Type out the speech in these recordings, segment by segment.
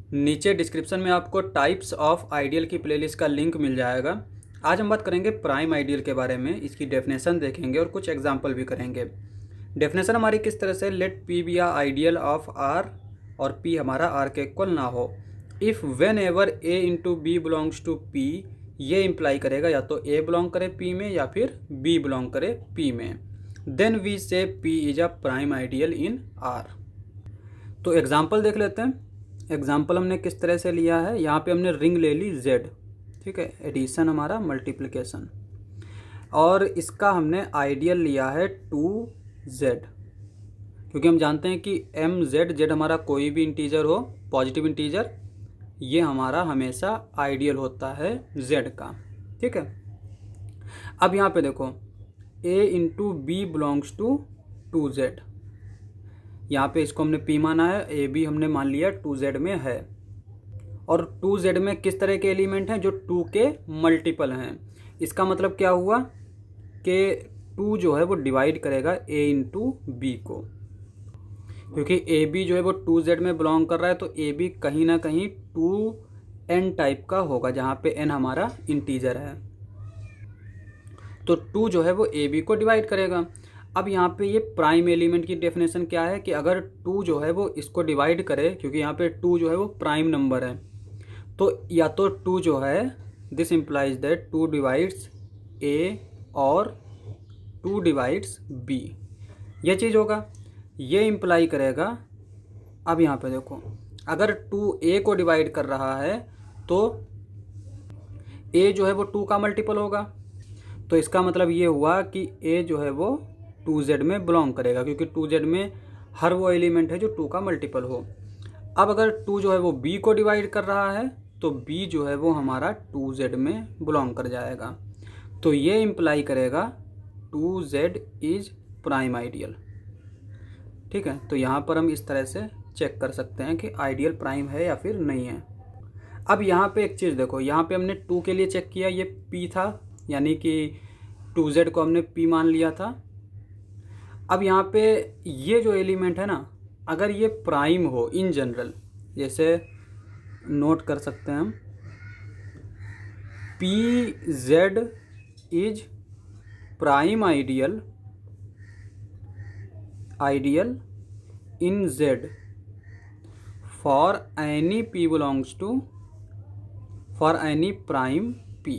नीचे डिस्क्रिप्शन में आपको टाइप्स ऑफ आइडियल की प्लेलिस्ट का लिंक मिल जाएगा। आज हम बात करेंगे प्राइम आइडियल के बारे में, इसकी डेफिनेशन देखेंगे और कुछ एग्जांपल भी करेंगे। डेफिनेशन हमारी किस तरह से, let P be a ideal of R और पी हमारा आर के इक्वल ना हो। If whenever A into B belongs to P, ये इम्प्लाई करेगा या तो ए बिलोंग करे पी में या फिर बी बिलोंग करे पी में। देन वी से P is a prime ideal in are. तो एग्जाम्पल देख लेते हैं। एग्जाम्पल हमने किस तरह से लिया है, यहाँ पे हमने रिंग ले ली Z, ठीक है, एडिशन हमारा मल्टीप्लिकेशन, और इसका हमने आइडियल लिया है 2Z, क्योंकि हम जानते हैं कि Z हमारा कोई भी इंटीजर हो, पॉजिटिव इंटीजर, ये हमारा हमेशा आइडियल होता है Z का, ठीक है। अब यहाँ पे देखो A into B belongs to 2Z, यहाँ पे इसको हमने P माना है, ए बी हमने मान लिया 2Z में है, और 2Z में किस तरह के एलिमेंट हैं, जो 2 के मल्टीपल हैं। इसका मतलब क्या हुआ कि 2 जो है वो डिवाइड करेगा A इंटू बी को, क्योंकि ए बी जो है वो 2Z में बिलोंग कर रहा है, तो ए बी कहीं ना कहीं 2n टाइप का होगा, जहाँ पे n हमारा इंटीजर है, तो 2 जो है वो ए बी को डिवाइड करेगा। अब यहाँ पे ये प्राइम एलिमेंट की डेफिनेशन क्या है कि अगर 2 जो है वो इसको डिवाइड करे, क्योंकि यहाँ पे 2 जो है वो प्राइम नंबर है, तो या तो 2 जो है, दिस इम्प्लाइज दैट 2 डिवाइड्स ए और 2 डिवाइड्स बी, ये चीज़ होगा, ये इम्प्लाई करेगा। अब यहाँ पे देखो, अगर 2 ए को डिवाइड कर रहा है तो ए जो है वो 2 का मल्टीपल होगा, तो इसका मतलब ये हुआ कि ए जो है वो 2Z में बिलोंग करेगा, क्योंकि 2Z में हर वो एलिमेंट है जो 2 का मल्टीपल हो। अब अगर 2 जो है वो B को डिवाइड कर रहा है, तो B जो है वो हमारा 2Z में बिलोंग कर जाएगा, तो ये इम्प्लाई करेगा 2Z इज प्राइम आइडियल, ठीक है। तो यहाँ पर हम इस तरह से चेक कर सकते हैं कि आइडियल प्राइम है या फिर नहीं है। अब यहाँ पे एक चीज़ देखो, यहाँ पे हमने 2 के लिए चेक किया, ये P था, यानी कि 2Z को हमने P मान लिया था। अब यहाँ पे ये जो एलिमेंट है ना, अगर ये प्राइम हो इन जनरल, जैसे नोट कर सकते हैं हम, PZ is prime ideal in Z for any P belongs to, for any prime P,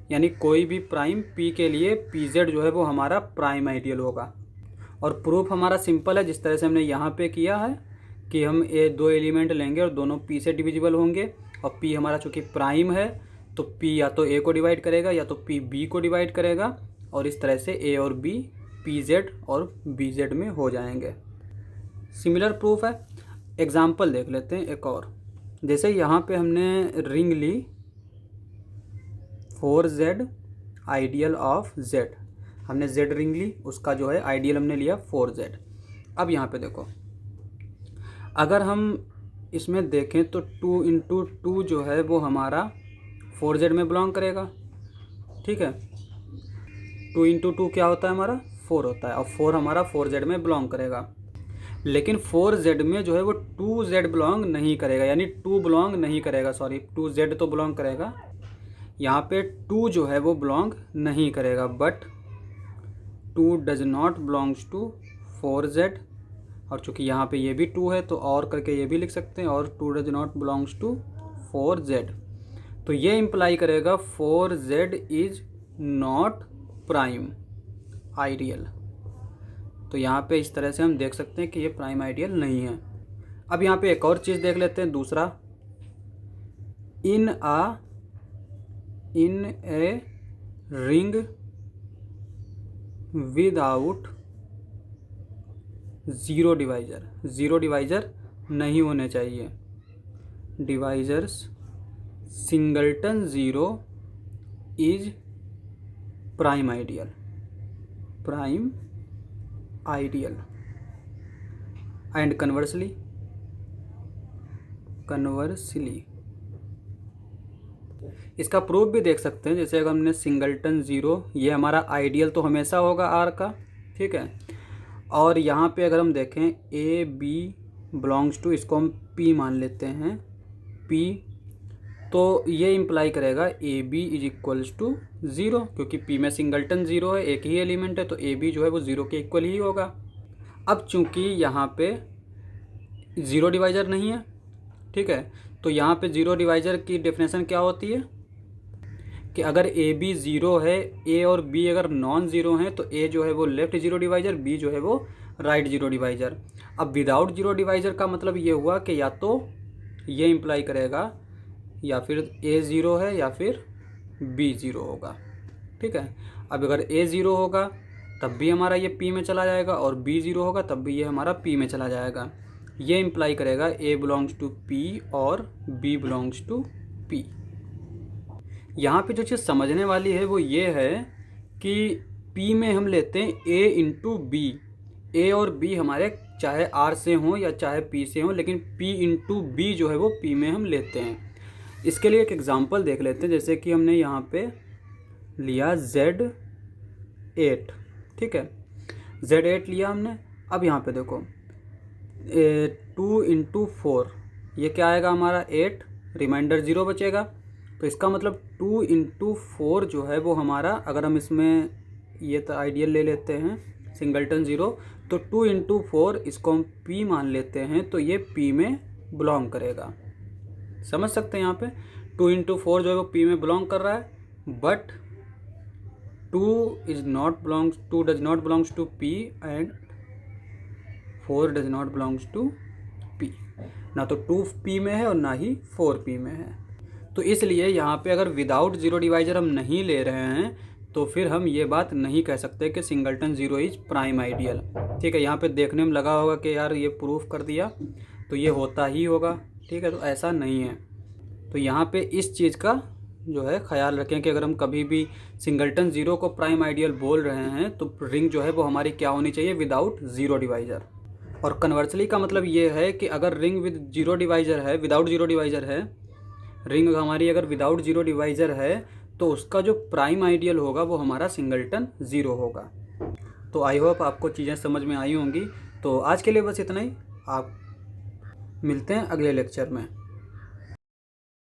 यानी कोई भी प्राइम P के लिए PZ जो है वो हमारा प्राइम आइडियल होगा। और प्रूफ हमारा सिंपल है, जिस तरह से हमने यहाँ पे किया है कि हम दो एलिमेंट लेंगे और दोनों P से डिविजिबल होंगे, और P हमारा चूँकि प्राइम है तो P या तो A को डिवाइड करेगा या तो P B को डिवाइड करेगा, और इस तरह से A और B PZ और BZ में हो जाएंगे। सिमिलर प्रूफ है। एग्जाम्पल देख लेते हैं एक और, जैसे यहाँ पे हमने रिंग ली 4Z आइडियल ऑफ Z, हमने Z रिंग ली, उसका जो है आइडियल हमने लिया 4Z। अब यहाँ पे देखो, अगर हम इसमें देखें तो 2 इंटू 2 जो है वो हमारा 4Z में बिलोंग करेगा, ठीक है। 2 इंटू 2 क्या होता है हमारा, 4 होता है, और 4 हमारा 4Z में बिलोंग करेगा। लेकिन 4Z में जो है वो 2Z बिलोंग नहीं करेगा, यानी 2 बिलोंग नहीं करेगा, सॉरी 2Z तो बिलोंग करेगा, यहाँ पे 2 जो है वो बिलोंग नहीं करेगा, but 2 does not belongs to 4Z, और चूँकि यहाँ पे ये भी 2 है तो और करके ये भी लिख सकते हैं, और 2 does not belongs to 4Z, तो ये इम्प्लाई करेगा 4Z is not prime ideal. तो यहाँ पे इस तरह से हम देख सकते हैं कि ये प्राइम आइडियल नहीं है। अब यहाँ पे एक और चीज़ देख लेते हैं, दूसरा, in a ring without zero divisor, zero divisor नहीं होने चाहिए, divisors singleton zero is prime ideal, prime ideal. And conversely इसका प्रूफ भी देख सकते हैं, जैसे अगर हमने सिंगल्टन ज़ीरो, ये हमारा आइडियल तो हमेशा होगा आर का, ठीक है। और यहाँ पे अगर हम देखें A B बिलोंग्स टू, इसको हम P मान लेते हैं, P, तो ये इम्प्लाई करेगा A B is equals to 0, क्योंकि P में सिंगलटन 0 है, एक ही एलिमेंट है, तो ए बी जो है वो 0 के इक्वल ही होगा। अब चूंकि यहाँ पे 0 डिवाइजर नहीं है, ठीक है, तो यहाँ पे 0 डिवाइजर की डेफिनेशन क्या होती है कि अगर ए बी 0 है, ए और बी अगर नॉन ज़ीरो हैं, तो ए जो है वो लेफ्ट 0 डिवाइजर, बी जो है वो राइट 0 डिवाइजर। अब विदाउट 0 डिवाइजर का मतलब ये हुआ कि या तो ये इम्प्लाई करेगा या फिर ए 0 है या फिर बी 0 होगा, ठीक है। अब अगर ए 0 होगा तब भी हमारा ये P में चला जाएगा, और बी 0 होगा तब भी ये हमारा P में चला जाएगा। ये इम्प्लाई करेगा ए बिलोंग्स टू P और बी बिलोंग्स टू P। यहाँ पे जो चीज़ समझने वाली है वो ये है कि P में हम लेते हैं A इंटू बी। ए और बी हमारे चाहे R से हों या चाहे P से हों, लेकिन P इंटू बी जो है वो P में हम लेते हैं। इसके लिए एक एग्जांपल देख लेते हैं, जैसे कि हमने यहाँ पे लिया Z8, ठीक है, Z8 लिया हमने। अब यहाँ पे देखो 2 इंटू 4, ये क्या आएगा हमारा 8, रिमाइंडर 0 बचेगा। तो इसका मतलब 2 इंटू 4 जो है वो हमारा, अगर हम इसमें ये तो आइडियल ले लेते हैं सिंगलटन 0, तो 2 इंटू 4 इसको हम P मान लेते हैं, तो ये P में बिलोंग करेगा। समझ सकते हैं यहाँ पे 2 इंटू 4 जो है वो P में बिलोंग कर रहा है, but 2 does not belongs to P and 4 does not belongs to P। ना तो 2 P में है और ना ही 4 P में है। तो इसलिए यहाँ पे अगर विदाउट 0 डिवाइजर हम नहीं ले रहे हैं तो फिर हम ये बात नहीं कह सकते कि सिंगलटन 0 इज प्राइम आइडियल, ठीक है। यहाँ पे देखने में लगा होगा कि यार ये प्रूफ कर दिया तो ये होता ही होगा, ठीक है, तो ऐसा नहीं है। तो यहाँ पे इस चीज़ का जो है ख्याल रखें कि अगर हम कभी भी सिंगलटन 0 को प्राइम आइडियल बोल रहे हैं तो रिंग जो है वो हमारी क्या होनी चाहिए, विदाउट 0 डिवाइजर। और कन्वर्सली का मतलब ये है कि अगर रिंग विद 0 डिवाइजर है, विदाउट 0 डिवाइजर है, रिंग हमारी अगर विदाउट 0 डिवाइजर है, तो उसका जो प्राइम आइडियल होगा वो हमारा सिंगलटन 0 होगा। तो आई होप आपको चीज़ें समझ में आई होंगी। तो आज के लिए बस इतना ही, आप मिलते हैं अगले लेक्चर में।